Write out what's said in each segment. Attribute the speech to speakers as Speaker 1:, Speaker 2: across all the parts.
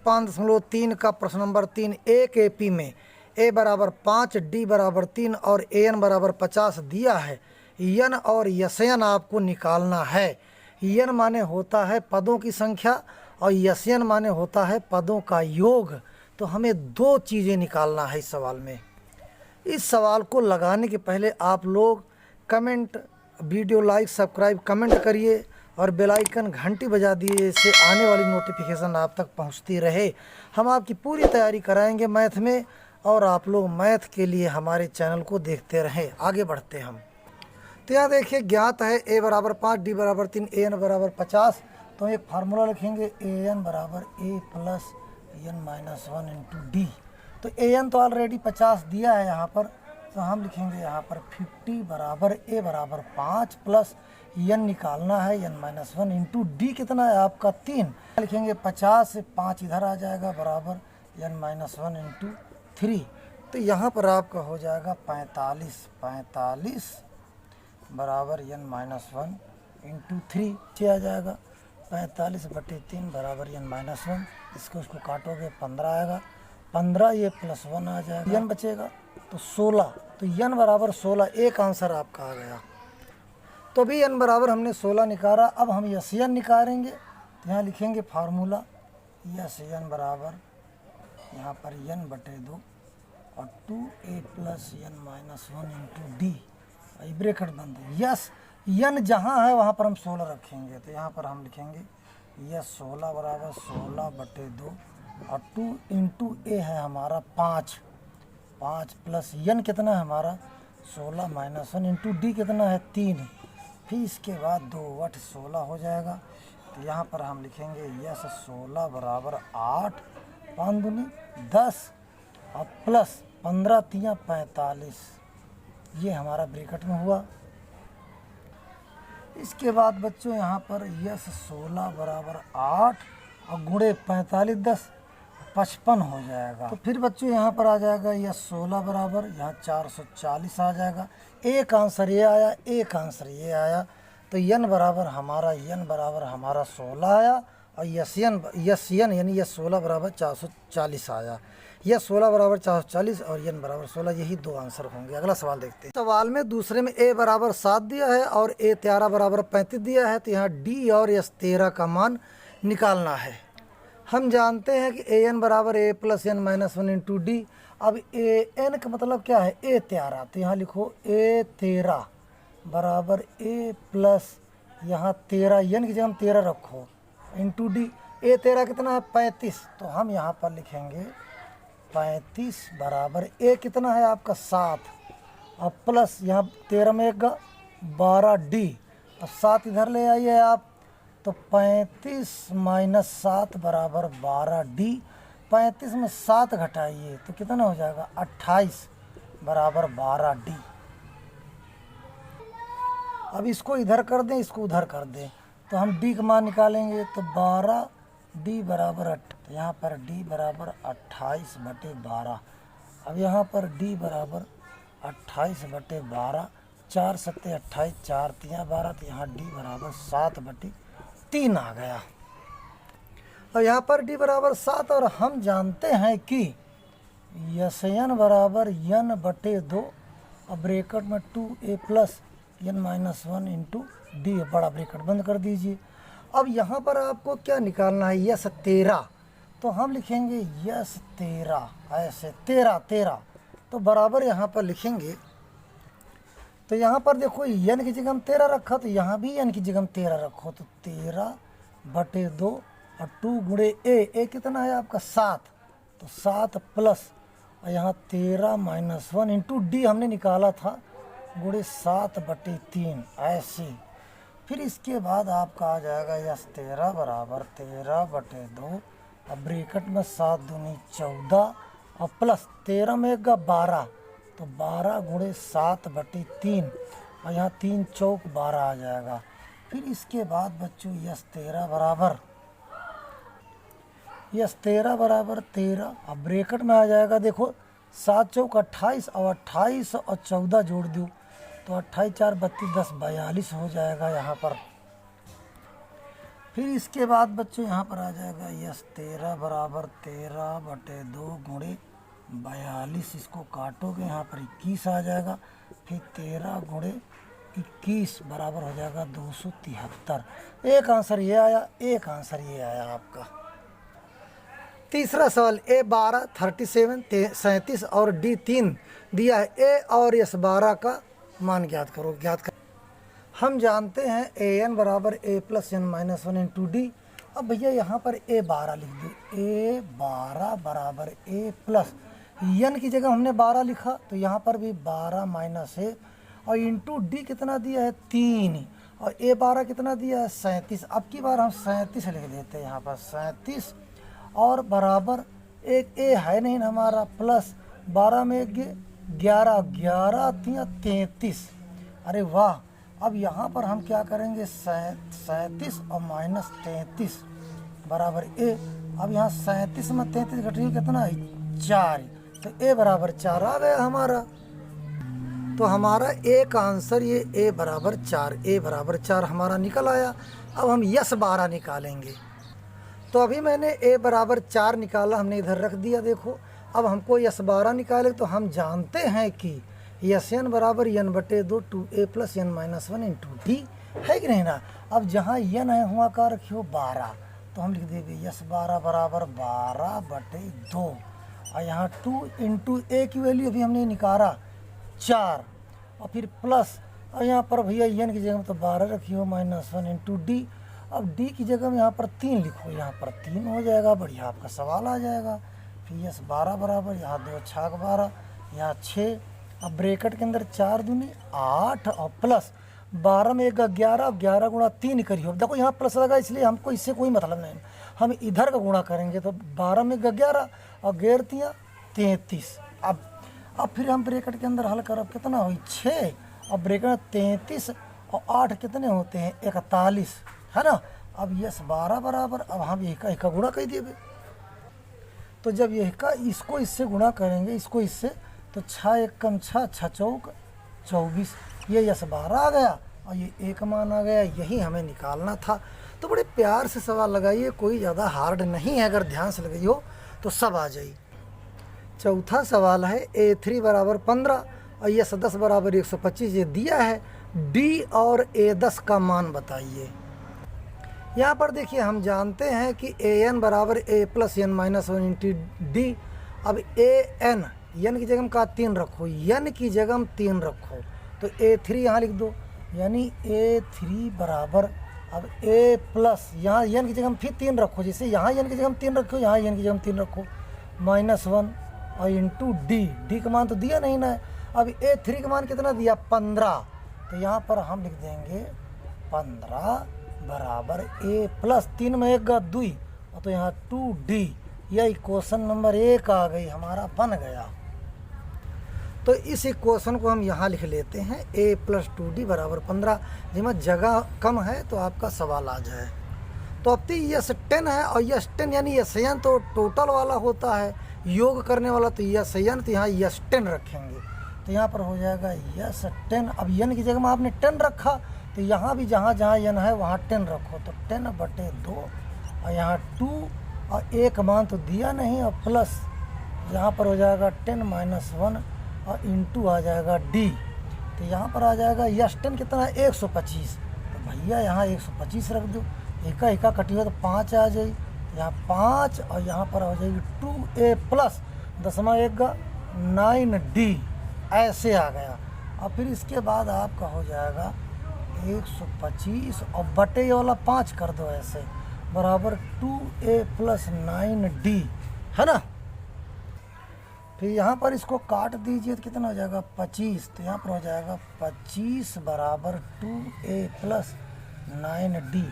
Speaker 1: 5.3 का प्रश्न नंबर 3 ए के पी में ए बराबर 5, डी बराबर 3 और ए एन बराबर 50 दिया है। यन और यसयन आपको निकालना है। यन माने होता है पदों की संख्या और यसयन माने होता है पदों का योग। तो हमें दो चीज़ें निकालना है इस सवाल में। इस सवाल को लगाने के पहले आप लोग comment, video like, subscribe, comment करिए और बेल आइकन घंटी बजा दिए, इससे आने वाली नोटिफिकेशन आप तक पहुंचती रहे। हम आपकी पूरी तैयारी कराएंगे मैथ में और आप लोग मैथ के लिए हमारे चैनल को देखते रहें। आगे बढ़ते हम। तो यहाँ देखिए ज्ञात है ए बराबर 5, डी बराबर 3, ए एन बराबर 50। तो एक फार्मूला लिखेंगे ए एन बराबर A plus N minus 1 into D. तो ए एन तो ऑलरेडी 50 दिया है यहाँ पर, तो हम लिखेंगे यहाँ पर 50 बराबर ए बराबर 5 प्लस एन निकालना है एन माइनस 1 इंटू डी कितना है आपका 3। लिखेंगे 50 से 5 इधर आ जाएगा बराबर एन माइनस 1 इंटू 3। तो यहाँ पर आपका हो जाएगा 45 बराबर एन माइनस 1 इंटू 3 आ जाएगा 45/3 बराबर एन माइनस 1। इसको काटोगे 15 आएगा, 15 ये प्लस 1 आ जाएगा, एन बचेगा तो 16। तो एन बराबर 16 एक आंसर आपका आ गया। तो भी एन बराबर हमने 16 निकाला। अब हम यस एन निकालेंगे। तो यहाँ लिखेंगे फार्मूला यस एन बराबर यहाँ पर n/2 और 2a plus N minus 1 into D, bracket बंद। यस एन जहाँ है वहाँ पर हम 16 रखेंगे। तो यहाँ पर हम लिखेंगे यस 16 बराबर 16/2 और 2 इंटू ए है हमारा 5 प्लस एन कितना है हमारा 16 माइनस 1 इंटू डी कितना है 3। फिर इसके बाद 2 8 16 हो जाएगा। तो यहाँ पर हम लिखेंगे यस 16 बराबर 8, 5 दूनी 10 और प्लस 15 3 45, ये हमारा ब्रैकेट में हुआ। इसके बाद बच्चों यहाँ पर यस 16 बराबर 8 और गुणे 45 10 55 हो जाएगा। तो फिर बच्चों यहाँ पर आ जाएगा यस 16 बराबर यहाँ 440 आ जाएगा। एक आंसर ये आया, एक आंसर ये आया। तो यन बराबर हमारा 16 आया और यस यन यानी यस 16 बराबर 440 आया। यस 16 बराबर 440 और यन बराबर 16, यही दो आंसर होंगे। अगला सवाल देखते हैं। सवाल में दूसरे में ए बराबर 7 दिया है और ए 13 बराबर 35 दिया है। तो यहाँ डी और यस 13 का मान निकालना है। हम जानते हैं कि ए एन बराबर A plus N minus 1 into D. अब ए एन का मतलब क्या है ए 13। तो यहाँ लिखो ए 13 बराबर ए प्लस यहाँ 13 एन की जगह 13 रखो इंटू डी। ए 13 कितना है 35। तो हम यहाँ पर लिखेंगे 35 बराबर ए कितना है आपका 7 और प्लस यहाँ 13 में एक 12 डी और 7 इधर ले आइए आप। तो 35 माइनस 7 बराबर 12 डी। 35 में 7 घटाइए तो कितना हो जाएगा 28 बराबर 12 डी। अब इसको इधर कर दें, इसको उधर कर दें, तो हम डी का मान निकालेंगे। तो 12 डी बराबर 8। तो यहाँ पर डी बराबर 28/12। अब यहाँ पर डी बराबर 28/12, 4 7 28, 4 3 12। तो यहाँ डी बराबर 7/3 आ गया। और यहाँ पर डी बराबर 7 और हम जानते हैं कि यस एन बराबर n/2 और ब्रैकेट में 2a plus N minus 1 into D, बड़ा ब्रैकेट बंद कर दीजिए। अब यहाँ पर आपको क्या निकालना है यस 13। तो हम लिखेंगे यस 13 ऐसे 13 तो बराबर यहाँ पर लिखेंगे। तो यहाँ पर देखो एन की जगह हम 13 रखा, तो यहाँ भी एन की जगह हम 13 रखो। तो 13/2 और 2 गुणे ए कितना है आपका 7। तो 7 प्लस और यहाँ 13 माइनस 1 इंटू डी हमने निकाला था गुणे 7/3 ऐसे। फिर इसके बाद आपका आ जाएगा यस 13 बराबर 13/2 और ब्रैकेट में 7 दूनी 14 और प्लस 13 में एक 12। तो 12 गुणे 7/3 और यहाँ 3 चौक 12 आ जाएगा। फिर इसके बाद बच्चों यस 13 बराबर 13 और ब्रैकेट में आ जाएगा। देखो 7 चौक 28 और 28 और 14 जोड़ दूँ तो 28 4 32 10 42 हो जाएगा यहाँ पर। फिर इसके बाद बच्चों यहाँ पर आ जाएगा यस 13 बराबर 13/2 गुणे 42, इसको काटोगे यहाँ पर 21 आ जाएगा। फिर 13 गुणे 21 बराबर हो जाएगा 273। एक आंसर ये आया, एक आंसर ये आया आपका। तीसरा सवाल A12 37 37 और D3 दिया है। ए और यस 12 का मान ज्ञात करो। ज्ञात कर हम जानते हैं an बराबर a plus n minus 1 into D. अब भैया यहाँ पर A12 लिख दो। A12 बराबर a प्लस n की जगह हमने 12 लिखा तो यहाँ पर भी 12 माइनस 1 और इंटू डी कितना दिया है 3 और A12 कितना दिया है 37। अब की बार हम 37 लिख देते हैं यहाँ पर 37 और बराबर एक ए है नहीं हमारा प्लस 12 में 11 11 33। अरे वाह। अब यहाँ पर हम क्या करेंगे 37 और माइनस 33 बराबर ए। अब यहाँ 37 में 33 घट रही कितना है 4, तो ए बराबर 4 आ गया हमारा। तो हमारा एक आंसर ये ए बराबर 4, ए बराबर 4 हमारा निकल आया। अब हम यस 12 निकालेंगे। तो अभी मैंने ए बराबर 4 निकाला, हमने इधर रख दिया। देखो अब हमको यस 12 निकाले तो हम जानते हैं कि यस एन बराबर n/2 2a plus n minus 1 into D है कि नहीं ना। अब जहाँ n है वहाँ का रखियो 12, तो हम लिख देंगे यस 12 बराबर 12/2 और यहाँ 2 इंटू ए की वैल्यू अभी हमने निकाला 4 और फिर प्लस और यहाँ पर भैया n की जगह में तो 12 रखियो माइनस 1 इंटू डी। अब डी की जगह में यहाँ पर 3 लिखो, यहाँ पर 3 हो जाएगा। बढ़िया आपका सवाल आ जाएगा। फिर यस 12 बराबर यहाँ 2 6 12 यहाँ 6। अब ब्रैकेट के अंदर 4 दूनी 8 और प्लस 12 में 11 11 गुणा 3 करिए। देखो यहाँ प्लस लगा इसलिए हमको इससे कोई मतलब नहीं, हम इधर का गुणा करेंगे तो 12 में 11 और 11 33। अब फिर हम ब्रैकेट के अंदर हल करब कितना हुई 6 और ब्रैकेट में 33 और 8 कितने होते हैं 41 है ना। अब यस 12 बराबर अब हम यही का गुणा कर दिए। तो जब यही का इसको इससे गुणा करेंगे इसको इससे तो 6 1 कम 6 6 चौक 24, ये यस 12 आ गया और ये एक मान आ गया। यही हमें निकालना था। तो बड़े प्यार से सवाल लगाइए, कोई ज़्यादा हार्ड नहीं है, अगर ध्यान से लगाई हो तो सब आ जाए। चौथा सवाल है A3 बराबर 15 और यस 10 बराबर 125 ये दिया है। डी और A10 का मान बताइए। यहाँ पर देखिए हम जानते हैं कि an बराबर a plus n minus 1 into D. अब an n की जगह में का 3 रखो, n की जगह में 3 रखो तो A3 यहाँ लिख दो, यानी A3 बराबर अब a प्लस यहाँ n की जगह में फिर 3 रखो, जैसे यहाँ n की जगह में 3 रखो यहाँ n की जगह में 3 रखो माइनस 1 और इंटू डी का मान तो दिया नहीं ना। अब A3 का मान कितना दिया 15, तो यहाँ पर हम लिख देंगे 15 बराबर a प्लस 3 में 1 2 और तो यहाँ 2d। यह क्वेश्चन नंबर 1 आ गई हमारा बन गया। तो इस इक्वेशन को हम यहाँ लिख लेते हैं a प्लस 2d बराबर 15। जिसमें जगह कम है तो आपका सवाल आ जाए। तो अब तो यस 10 है और यस 10 यानी यस एन तो टोटल वाला होता है, योग करने वाला तो यस एन, तो यहाँ यस 10 रखेंगे तो यहाँ पर हो जाएगा यस 10। अब n की जगह में आपने 10 रखा तो यहाँ भी जहाँ जहाँ n है वहाँ 10 रखो, तो 10/2 और यहाँ 2 और एक मान तो दिया नहीं और प्लस यहाँ पर हो जाएगा 10 माइनस 1 और इंटू आ जाएगा d। तो यहाँ पर आ जाएगा यस 10 कितना 125, तो भैया यहाँ 125 रख दो। एका कटिए तो 5 आ जाएगी, यहाँ 5 और यहाँ पर हो जाएगी 2a प्लस 9d ऐसे आ गया। और फिर इसके बाद आपका हो जाएगा 125 और बटे वाला 5 कर दो ऐसे बराबर 2a प्लस 9d है ना। फिर यहाँ पर इसको काट दीजिए तो कितना हो जाएगा 25, तो यहाँ पर हो जाएगा 25 बराबर 2a प्लस 9d।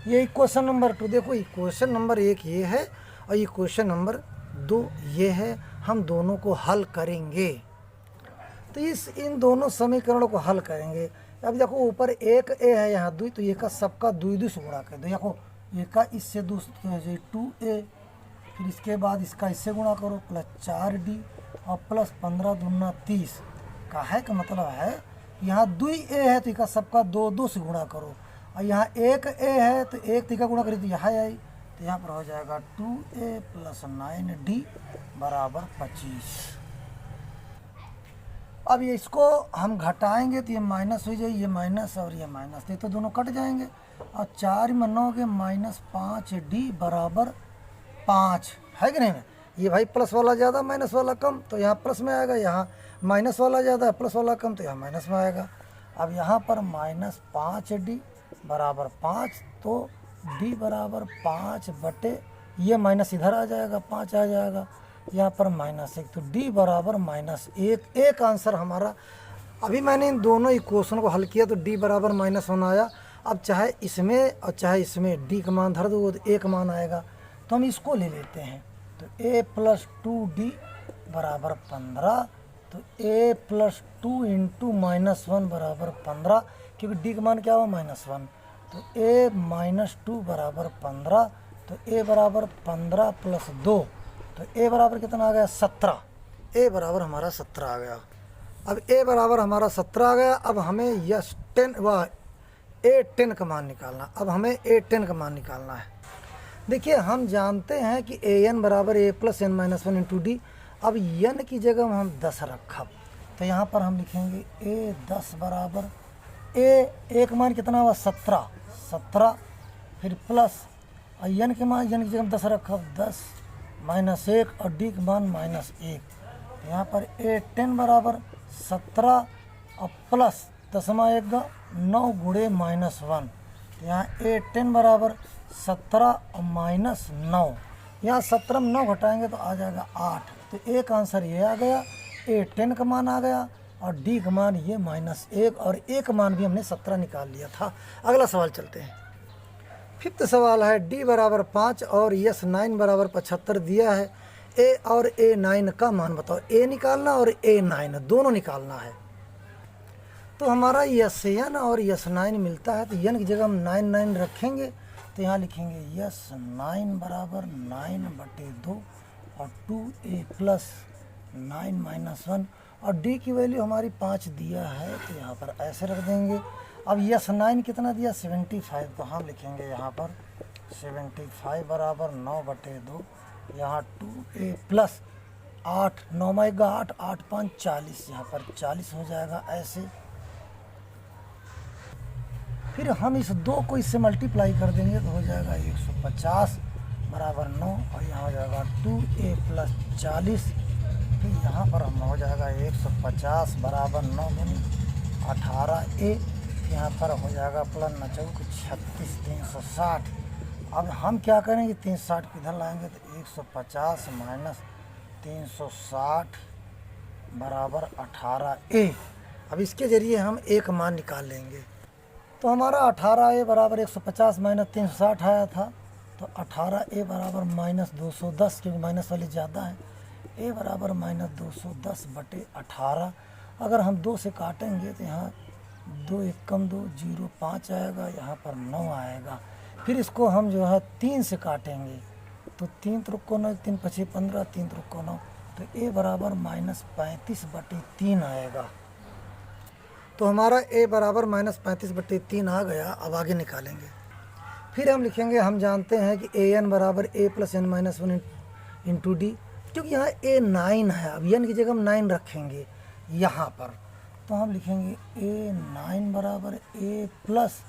Speaker 1: ये इक्वेशन नंबर 2। देखो इक्वेशन नंबर 1 ये है और इक्वेशन नंबर 2 ये है। हम दोनों को हल करेंगे तो इन दोनों समीकरणों को हल करेंगे। अब देखो ऊपर एक ए है यहाँ 2, तो ये का सबका 2 से गुणा कर दो। देखो ये का इससे 2 2a, फिर इसके बाद इसका इससे गुणा करो प्लस 4d और प्लस 15 दूना 30 का है का मतलब है यहाँ 2a है तो इसका सबका 2 से गुणा करो और यहाँ एक ए है तो एक तिका गुणा करी तो यहाँ आई, तो यहाँ पर हो जाएगा 2a प्लस 9d बराबर 25। अब ये इसको हम घटाएंगे तो ये माइनस हो जाए, ये माइनस और ये माइनस, तो दोनों कट जाएंगे और 4 में 9 के माइनस 5d बराबर 5 है कि नहीं ना। ये भाई प्लस वाला ज़्यादा माइनस वाला कम, तो यहाँ प्लस में आएगा, यहाँ माइनस वाला ज़्यादा प्लस वाला कम, तो यहाँ माइनस में आएगा। अब यहाँ पर माइनस 5d बराबर 5, तो d बराबर 5 बटे ये माइनस इधर आ जाएगा, 5 आ जाएगा, यहाँ पर -1, तो d बराबर -1। एक आंसर हमारा। अभी मैंने इन दोनों इक्वेशन को हल किया तो d बराबर -1 आया। अब चाहे इसमें और चाहे इसमें d का मान धर दो तो एक मान आएगा, तो हम इसको ले लेते हैं। तो a + 2d बराबर 15, तो a + 2 इंटू -1 बराबर 15, क्योंकि d का मान क्या हुआ -1, तो a - 2 बराबर 15, तो a बराबर 15 + 2, तो a बराबर कितना आ गया 17। a बराबर हमारा 17 आ गया। अब a बराबर हमारा 17 आ गया। अब हमें यस 10 व a10 का मान निकालना। अब हमें a10 का मान निकालना है। देखिए हम जानते हैं कि an बराबर a + n - 1 इंटू डी। अब n की जगह हम 10 रखा, तो यहाँ पर हम लिखेंगे a 10 बराबर a मान कितना हुआ 17, फिर प्लस और n के मान n की जगह 10 रखा 10 -1 और d का मान -1, तो यहाँ पर a10 बराबर 17 और प्लस 10 9 गुणे -1, तो यहाँ a10 बराबर 17 और -9, यहाँ 17 में 9 घटाएंगे तो आ जाएगा 8, तो एक आंसर ये आ गया, a10 का मान आ गया और d का मान ये -1, और एक मान भी हमने 17 निकाल लिया था। अगला सवाल चलते हैं। 5th सवाल है d बराबर 5 और यस 9 बराबर 75 दिया है। a और a9 का मान बताओ। a निकालना और a9 दोनों निकालना है। तो हमारा यस n और यस 9 मिलता है, तो n की जगह हम 9 रखेंगे, तो यहाँ लिखेंगे यस 9 बराबर 9/2 और 2a + 9 - 1, और d की वैल्यू हमारी 5 दिया है, तो यहाँ पर ऐसे रख देंगे। अब यस 9 कितना दिया 75, तो हम लिखेंगे यहाँ पर 75 बराबर 9/2, यहाँ 2a + 8 9 में 8 8 5 40, यहाँ पर 40 हो जाएगा ऐसे। फिर हम इस 2 को इससे मल्टीप्लाई कर देंगे तो हो जाएगा 150 बराबर 9, और यहाँ हो जाएगा 2a + 40, फिर यहाँ पर हम हो जाएगा 150 बराबर 9 गुनी 18a, यहाँ पर हो जाएगा प्लस 36 360। अब हम क्या करेंगे 360 किधर लाएंगे, तो 150 - 360 बराबर 18a। अब इसके ज़रिए हम एक मान निकाल लेंगे। तो हमारा 18a बराबर 150 - 360 आया था, तो 18a बराबर -210, क्योंकि माइनस वाली ज़्यादा है। a बराबर -210 बटे 18। अगर हम 2 से काटेंगे तो यहाँ 2 1 कम 2 0 5 आएगा, यहाँ पर 9 आएगा। फिर इसको हम जो है 3 से काटेंगे, तो 3 त्रिको 9 3 5 15 3 त्रिको 9, तो a बराबर -35/3 आएगा। तो हमारा a बराबर -35/3 आ गया। अब आगे निकालेंगे। फिर हम लिखेंगे, हम जानते हैं कि an बराबर a + n - 1 इंटू डी, क्योंकि यहाँ a 9 है। अब n की जगह हम 9 रखेंगे यहाँ पर, तो हम लिखेंगे a9 बराबर a +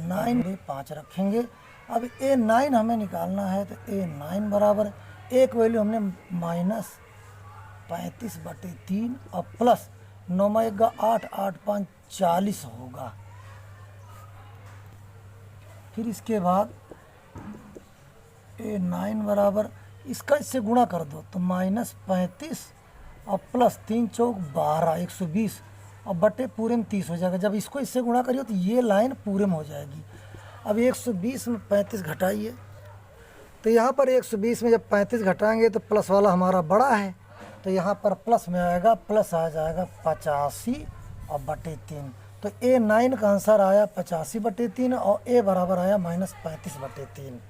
Speaker 1: 9 5 रखेंगे। अब a9 हमें निकालना है, तो a9 बराबर एक वैल्यू हमने -35/3 और प्लस 9 में 8 8 5 40 होगा। फिर इसके बाद a9 बराबर इसका इससे गुणा कर दो, तो -35 और प्लस 3 चौक 12 120 और बटे पूरे में 30 हो जाएगा। जब इसको इससे गुणा करिए तो ये लाइन पूरे में हो जाएगी। अब 120 में 35 घटाइए, तो यहाँ पर 120 में जब 35 घटाएंगे तो प्लस वाला हमारा बड़ा है, तो यहाँ पर प्लस में आएगा, प्लस आ जाएगा 85 और बटे 3। तो a9 का आंसर आया 85/3 और a बराबर आया -35/3।